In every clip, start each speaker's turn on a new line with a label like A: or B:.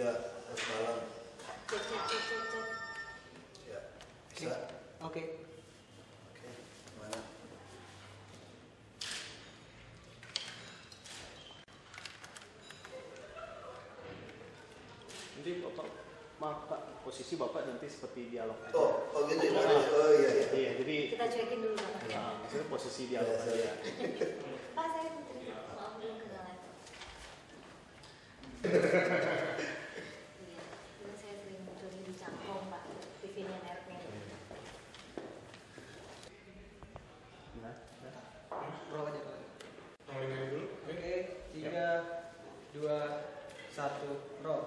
A: Iya, malam.
B: Cek.
A: Ya, bisa.
B: Oke.
A: Mana?
C: Nanti Bapak, maaf Pak, posisi Bapak nanti seperti dialog aja.
A: Oh gitu ya. Oh iya.
C: Iya, jadi
B: Kita cuekin dulu Bapak ya.
C: maksudnya posisi dialog
A: Ya,
C: aja.
B: Pak, saya Putri. Maaf belum kenalan. Iya, dulu saya sering muncul di Cangkong Pak, TV-nya mereknya.
C: Nah,
D: Roll aja Pak.
E: Rolling dulu.
D: Oke, 3, 2, 1, roll.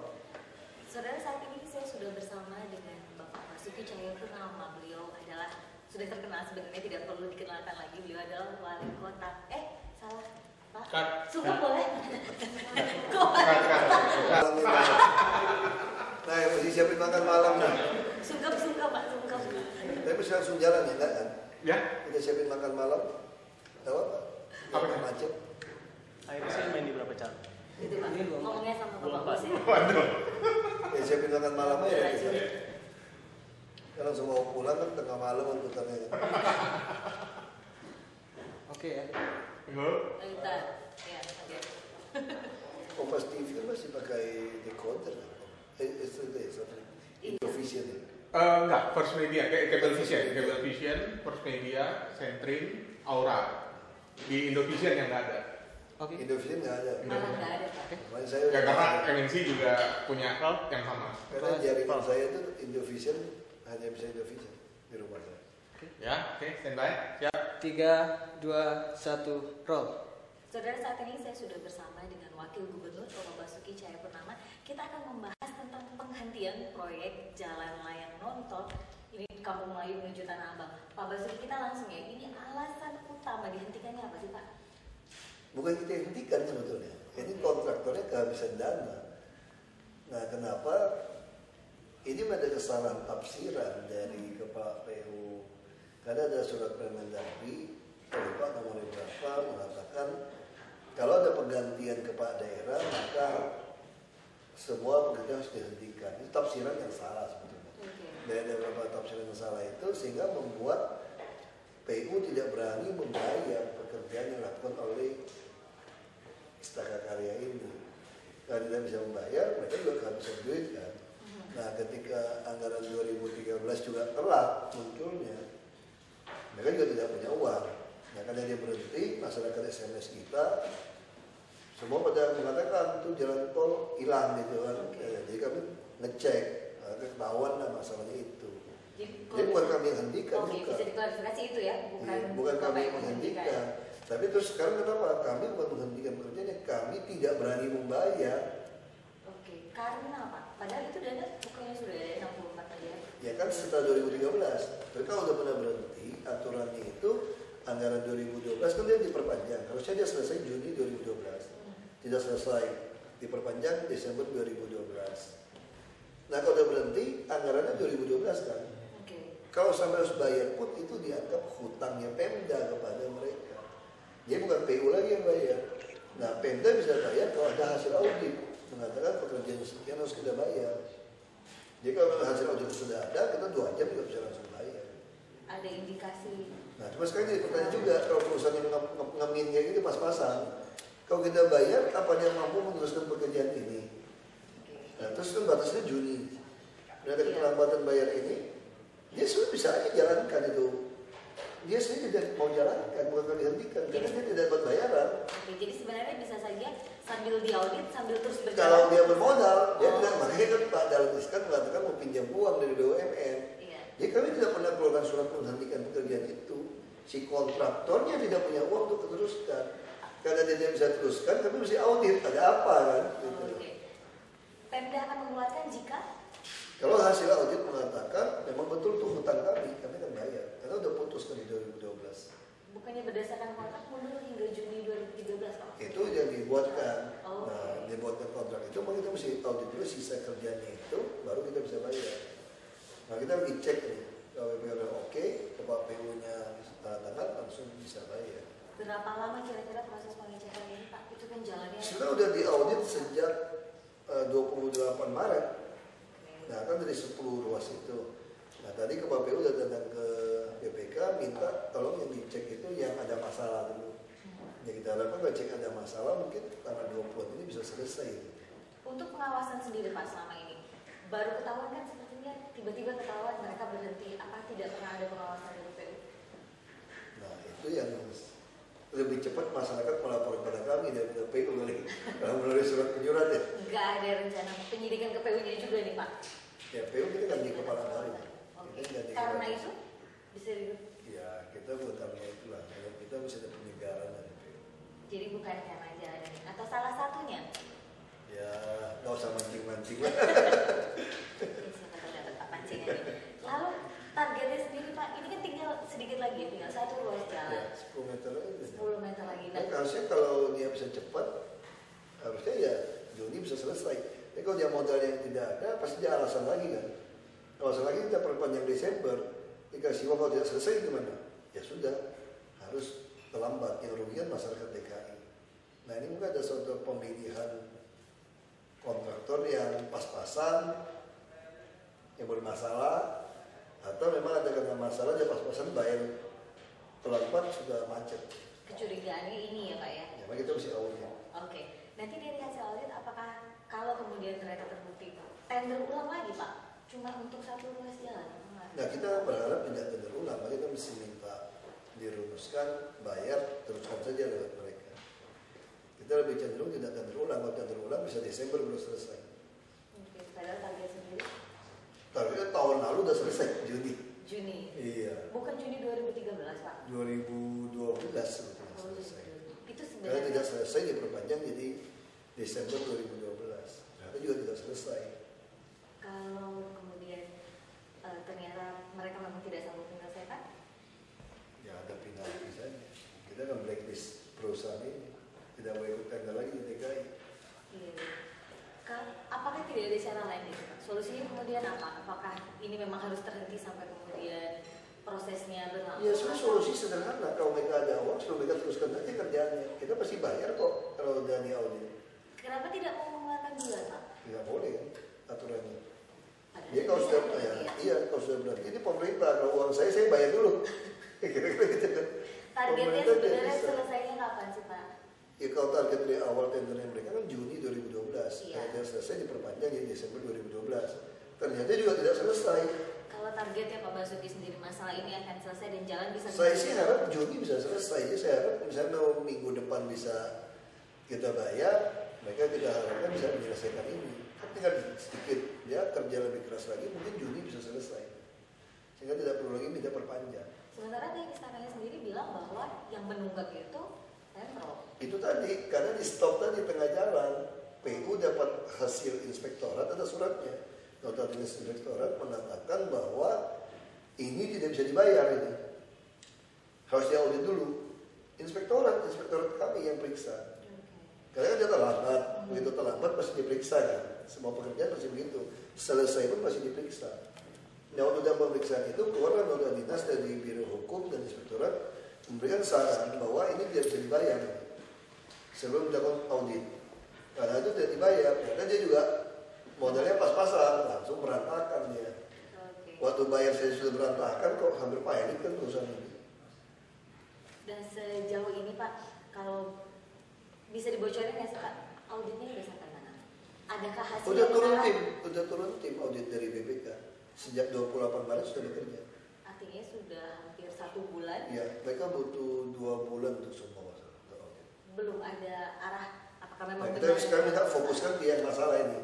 B: Saudara, saat ini saya sudah bersama dengan Bapak Basuki Cahayapurnama. Beliau adalah sudah terkenal, sebenarnya tidak perlu dikenalkan lagi. Beliau adalah wali kota. Salah Pak.
E: Cut.
B: Suka boleh.
A: Nah, yang mesti siapin makan malam nah.
B: Sungkap Pak, sungkap.
A: Tapi bisa langsung jalan ya, enggak kan?
E: Ya.
A: Kita siapin makan malam. Tahu apa?
E: Apa?
A: Yang macet.
C: akhirnya saya main di berapa cara?
B: Itu Pak.
D: Ini belum.
B: Ngomongnya sama
C: Belum,
B: Bapak
C: Pak.
B: Bos ya.
E: Waduh.
A: Ya siapin makan malam aja gitu. Kan langsung mau pulang kan tengah malam kan putarnya.
D: Oke ya.
B: Bentar. Ya, oke.
A: Kompas TV kan masih pakai decoder. Indovision ya.
E: Enggak, First Media, Cable Vision, First Media, Sentrin, Aura. Di Indovision yang nggak ada.
D: Oke.
A: Indovision nggak ada.
B: Malah nggak ada Pak.
A: Makanya saya
E: Ya karena MNC juga punya yang sama.
A: karena jaringan saya itu Indovision hanya bisa Indovision di rumah saya.
E: Ya, oke, standby. Siap.
D: 3, 2, 1, roll.
B: Saudara, saat ini saya sudah bersama dengan Wakil Gubernur Bapak Basuki Cahayapurnama. Kita akan membahas tentang penghentian proyek Jalan Layang Nontol ini Kampung Melayu menuju Tanah Abang. Pak Basuki, kita langsung ya. Ini alasan utama dihentikannya apa sih Pak?
A: Bukan kita yang hentikan sebetulnya. Ini kontraktornya kehabisan dana. Nah, kenapa? Ini ada kesalahan tafsiran dari Kepala PU. Karena ada surat Permendagri, lupa nomor berapa, mengatakan kalau ada penggantian kepala daerah maka semua pekerjaan harus dihentikan. Itu tafsiran yang salah sebetulnya. Dari beberapa tafsiran yang salah itu sehingga membuat PU tidak berani membayar pekerjaan yang dilakukan oleh Istaka Karya ini. Karena tidak bisa membayar, mereka juga kehabisan duit kan. Nah, ketika anggaran 2013 juga telat munculnya, mereka juga tidak punya uang. Nah, karena dia berhenti, masyarakat SMS kita semua pada mengatakan tuh jalan tol hilang gitu kan. Jadi kami ngecek, ketahuan lah masalahnya itu. Jadi bukan kami yang hentikan.
B: Oke, bisa diklarifikasi itu ya,
A: bukan kami yang menghentikan. Tapi terus sekarang kenapa? Kami bukan menghentikan pekerjaannya, kami tidak berani membayar.
B: Oke, karena apa? Padahal itu dana bukannya sudah ada 64 miliar.
A: Ya kan setelah 2013. Tapi kalau udah pernah berhenti, aturannya itu anggaran 2012 kan dia diperpanjang. Harusnya dia selesai Juni 2012. Tidak selesai, diperpanjang Desember 2012. Nah kalau udah berhenti, anggarannya 2012 kan. Kalau sampai harus bayar pun itu dianggap hutangnya Pemda kepada mereka. Jadi bukan PU lagi yang bayar. Nah Pemda bisa bayar kalau ada hasil audit mengatakan pekerjaan sekian harus kita bayar. Jadi kalau hasil audit sudah ada, kita 2 jam juga bisa langsung bayar.
B: Ada indikasi.
A: Nah cuma sekarang jadi pertanyaan juga, kalau perusahaan yang ngemin kayak gitu pas-pasan, kalau kita bayar, apa dia mampu meneruskan pekerjaan ini? Nah terus kan batasnya Juni. Dan ada keterlambatan bayar ini, dia sebenarnya bisa aja jalankan itu. Dia sendiri tidak mau jalankan, bukan dihentikan, karena dia tidak dapat bayaran.
B: Oke, jadi sebenarnya bisa saja sambil diaudit, sambil terus berjalan.
A: Kalau dia bermodal, dia tidak, makanya kan Pak Dahlan Iskan mengatakan mau pinjam uang dari BUMN.
B: Iya.
A: Jadi kami tidak pernah keluarkan surat menghentikan pekerjaan itu. Si kontraktornya tidak punya uang untuk meneruskan. Karena dia tidak bisa teruskan, kami mesti audit, ada apa kan? Gitu.
B: Oke. Pemda akan mengeluarkan jika?
A: Kalau hasil audit mengatakan memang betul itu hutang kami akan bayar. Karena udah putus kan di 2012.
B: Bukannya berdasarkan kontrak mundur hingga Juni 2013 Pak?
A: Itu yang dibuatkan.
B: Oh,
A: Nah, dibuatkan kontrak itu, kita mesti audit dulu sisa kerjanya itu, baru kita bisa bayar. Nah, kita lagi cek nih. Kalau BPR oke, Bapak PU-nya tanda tangan langsung bisa bayar.
B: Berapa lama kira-kira proses pengecekan ini Pak? Itu kan jalannya.
A: Sebenarnya udah diaudit sejak 28 Maret. Nah kan dari 10 ruas itu. Nah tadi KPU udah datang ke BPK minta tolong yang dicek itu yang ada masalah dulu. Ya kita harapkan kalau cek ada masalah mungkin tanggal 20 ini bisa selesai.
B: Untuk pengawasan sendiri Pak selama ini, baru ketahuan kan sepertinya tiba-tiba ketahuan mereka berhenti, apa tidak pernah ada pengawasan dari PU?
A: Nah itu yang lebih cepat masyarakat melapor kepada kami daripada PU melalui surat penyurat ya.
B: Nggak ada rencana penyidikan ke PU-nya juga nih Pak?
A: Ya PU kita ganti kepala baru.
B: Oke.
A: Kita ganti
B: Karena
A: kepala.
B: itu bisa di...
A: Ya kita bukan karena itulah. Kita bisa ada penyegaran dari PU.
B: Jadi bukan karena jalan ini atau salah satunya?
A: Ya nggak usah mancing-mancing lah.
B: Siapa tahu dapat Pak pancingan ini. Lalu targetnya sendiri Pak, ini kan tinggal sedikit lagi, tinggal 1 ruas jalan.
A: Ya 10 meter lagi.
B: 10 meter lagi.
A: Nah, harusnya kalau dia bisa cepat, harusnya ya Juni bisa selesai. Tapi kalau dia modal yang tidak ada, pasti dia alasan lagi kan. Alasan lagi kita perpanjang Desember, dikasih uang kalau tidak selesai gimana? Ya sudah, harus terlambat. Yang rugi kan masyarakat DKI. Nah ini mungkin ada suatu pemilihan kontraktor yang pas-pasan, yang bermasalah, atau memang ada karena masalah dia pas-pasan bayar pelan-pelan sudah macet.
B: Kecurigaannya ini ya Pak ya?
A: Ya, maka kita mesti audit.
B: Oke, nanti dari hasil audit apakah kalau kemudian ternyata terbukti tender ulang lagi Pak? Cuma untuk 1 ruas jalan?
A: Nah kita berharap tidak tender ulang, maka kita mesti minta dirumuskan, bayar, teruskan saja lewat mereka. Kita lebih cenderung tidak tender ulang, kalau tender ulang bisa Desember belum selesai.
B: Oke, padahal target sendiri
A: Targetnya tahun lalu udah selesai, Juni.
B: Juni.
A: Iya,
B: Bukan Juni 2013 Pak?
A: 2012 sebetulnya
B: Oh,
A: selesai.
B: itu
A: Karena
B: sebenarnya
A: tidak selesai diperpanjang jadi Desember 2012. Ternyata juga tidak selesai.
B: kalau kemudian ternyata mereka memang tidak sanggup menyelesaikan,
A: Ya ada penalti saja. Kita akan blacklist perusahaan ini. Tidak boleh ikut tender lagi di DKI.
B: iya. Apakah tidak ada cara lain gitu Pak? Solusinya kemudian apa? Apakah ini memang harus terhenti sampai kemudian prosesnya berlangsung?
A: Ya sebenarnya solusi sederhana. Kalau mereka ada uang, suruh mereka teruskan saja kerjaannya. Kita pasti bayar kok kalau udah di audit.
B: Kenapa tidak mau mengeluarkan bulan Pak?
A: Tidak boleh kan aturannya.
B: Padahal
A: Jadi kalau
B: bisa
A: sudah
B: gitu
A: ya,
B: ya.
A: iya kalau sudah berarti ini pemerintah kalau uang saya bayar dulu. Kira-kira gitu kan.
B: Targetnya
A: Pemerintah tidak
B: sebenarnya
A: bisa.
B: selesainya kapan sih Pak?
A: Ya kalau target dari awal tendernya mereka kan Juni 2012.
B: Iya.
A: Kalau dia selesai diperpanjang jadi Desember 2012. Ternyata juga tidak selesai.
B: Kalau targetnya Pak Basuki sendiri masalah ini akan selesai dan jalan bisa
A: Saya sih harap Juni bisa selesai. Jadi saya harap misalnya mau minggu depan bisa kita bayar, mereka kita harapkan bisa menyelesaikan ini. Kan tinggal sedikit ya kerja lebih keras lagi, mungkin Juni bisa selesai. Sehingga tidak perlu lagi minta perpanjang.
B: Sementara dari istananya sendiri bilang bahwa yang menunggak itu Pemprov.
A: Itu tadi, karena di stop tadi tengah jalan, PU dapat hasil inspektorat, ada suratnya. Nota dinas inspektorat mengatakan bahwa ini tidak bisa dibayar ini. Harus diaudit dulu. Inspektorat kami yang periksa. Karena kan dia terlambat, begitu terlambat pasti diperiksa kan. Semua pekerjaan pasti begitu. Selesai pun pasti diperiksa. Nah untuk dalam pemeriksaan itu keluar nota dinas dari Biro Hukum dan Inspektorat memberikan saran bahwa ini tidak bisa dibayar sebelum dilakukan audit. Karena itu tidak dibayar, karena dia juga modalnya pas-pasan, langsung berantakan dia.
B: Oke.
A: Waktu bayar saya sudah berantakan kok hampir pilot kan perusahaan ini.
B: Dan sejauh ini Pak, kalau bisa dibocorin ya Pak, auditnya udah sampai mana? Adakah hasilnya?
A: Udah turun tim audit dari BPK. Sejak 28 Maret sudah bekerja.
B: Artinya sudah hampir 1 bulan.
A: Ya, mereka butuh 2 bulan untuk semua masalah.
B: Belum ada arah apakah memang
A: Nah, kita
B: benar?
A: sekarang minta fokuskan ke yang masalah ini.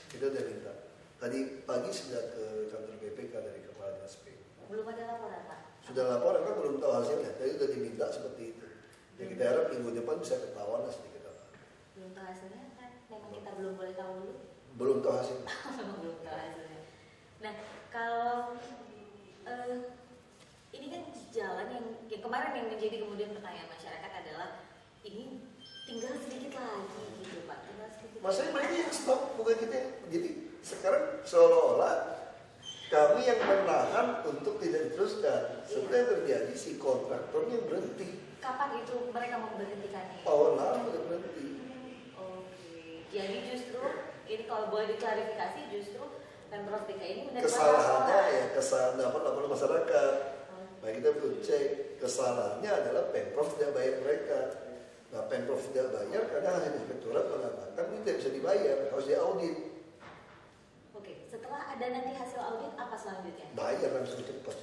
A: Kita udah minta. Tadi pagi sudah ke kantor BPK dari Kepala Dinas PU.
B: Belum ada laporan Pak.
A: Sudah laporan kan belum tahu hasilnya. Tadi sudah diminta seperti itu. Ya kita harap minggu depan bisa ketahuan lah sedikit apa.
B: Belum tahu hasilnya kan? Memang kita belum boleh tahu dulu.
A: Belum tahu hasilnya.
B: Memang belum tahu hasilnya. Nah, kalau ini kan jalan yang kemarin yang menjadi kemudian pertanyaan masyarakat adalah ini tinggal sedikit lagi gitu Pak. Tinggal sedikit.
A: Maksudnya mereka yang stop bukan kita. Jadi sekarang seolah-olah kami yang menahan untuk tidak diteruskan. Sebenarnya yang terjadi si kontraktornya berhenti.
B: Kapan itu mereka mau memberhentikannya?
A: Tahun lalu udah berhenti.
B: Oke. Jadi justru Ini kalau boleh diklarifikasi justru Pemprov DKI ini menerima
A: Kesalahannya
B: laporan.
A: ya kesalahan laporan masyarakat. Nah kita perlu cek kesalahannya adalah Pemprov tidak bayar mereka. Nah Pemprov tidak bayar karena hasil inspektorat mengatakan ini tidak bisa dibayar, harus diaudit.
B: Oke, setelah ada nanti hasil audit apa selanjutnya?
A: Bayar langsung cepat.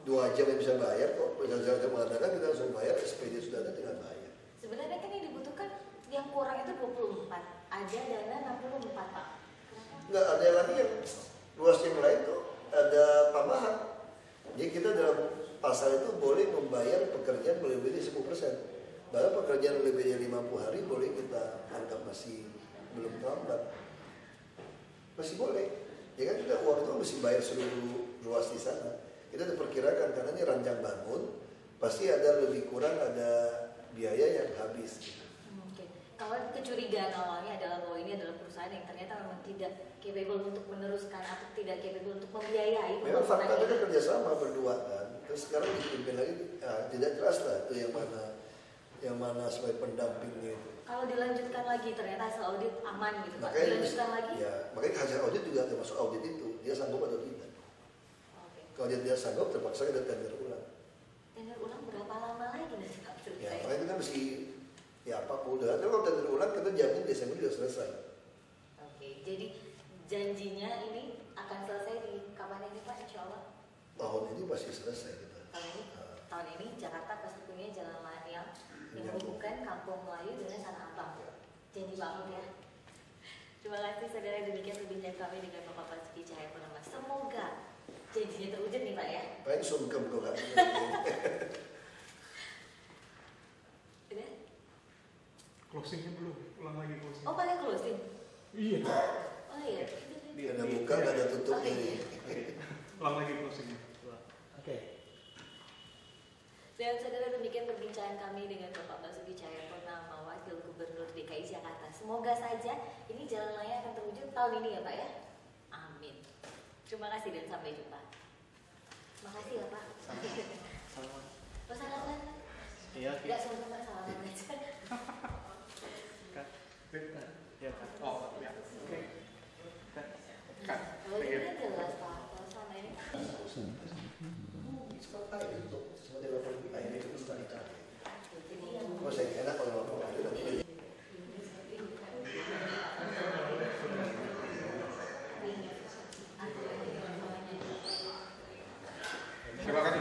A: 2 jam yang bisa bayar kok. Berdasarkan mengatakan kita langsung bayar, SPD sudah ada tinggal bayar.
B: Sebenarnya kan yang dibutuhkan yang kurang itu 24, ada dana 64 Pak.
A: Enggak ada lagi yang luas yang lain tuh ada tambahan. Jadi kita dalam pasal itu boleh membayar pekerjaan lebih dari 10%. Bahkan pekerjaan lebih dari 50 hari boleh kita anggap masih belum terlambat. Masih boleh. Ya kan kita uang itu mesti bayar seluruh ruas di sana. Kita diperkirakan karena ini rancang bangun, pasti ada lebih kurang ada biaya yang habis. Gitu.
B: Oke. Kalau kecurigaan awalnya adalah bahwa ini adalah perusahaan yang ternyata memang tidak capable untuk meneruskan atau tidak capable untuk membiayai
A: Memang fakta
B: pembangunan
A: kita
B: ini.
A: kerjasama berdua kan. Terus sekarang dipimpin lagi, tidak jelas lah itu yang mana sebagai pendampingnya itu.
B: Kalau dilanjutkan lagi ternyata hasil audit aman gitu Pak.
A: Makanya
B: Dilanjutkan lagi?
A: Ya, makanya hasil audit juga termasuk audit itu. Dia sanggup atau tidak.
B: Oke.
A: Kalau dia sanggup, terpaksa kita tender ulang.
B: Tender ulang berapa lama lagi nanti Pak selesai?
A: Ya, makanya kita mesti ya apapun udah. Tapi kalau tender ulang kita jamin Desember sudah selesai.
B: Oke, jadi janjinya ini akan selesai di kapan ini Pak? Insya Allah
A: Tahun ini pasti selesai kita.
B: tahun ini Jakarta pasti punya jalan layang yang menghubungkan Kampung Melayu dengan Tanah Abang. Janji banget ya. Terima kasih saudara, demikian perbincangan kami dengan Bapak Basuki Cahayapurnama. Semoga janjinya terwujud nih Pak ya.
A: Paling sungkem kok kan.
B: Udah?
E: Closingnya belum, ulang lagi closing.
B: Oh pakai closing?
E: Iya.
B: Oh iya.
A: Ada buka, nggak ada tutupnya.
E: Ulang lagi closingnya.
D: Oke.
B: Dan saudara, demikian perbincangan kami dengan Bapak Basuki Cahayapurnama, Wakil Gubernur DKI Jakarta. Semoga saja ini jalan layang akan terwujud tahun ini ya Pak ya. Amin. Terima kasih dan sampai jumpa. Makasih ya Pak.
C: Sama.
B: Lo salaman?
C: Iya.
B: Enggak sama-sama salaman aja.
C: Kak. Ya Kak.
E: Oh, ya.
C: Oke. Kak.
E: Kak.
B: Kalau ini kan jelas Pak. Kalau sama ini jadi yang
A: Oh, saya enak kalau ngomong itu nanti.
E: Terima kasih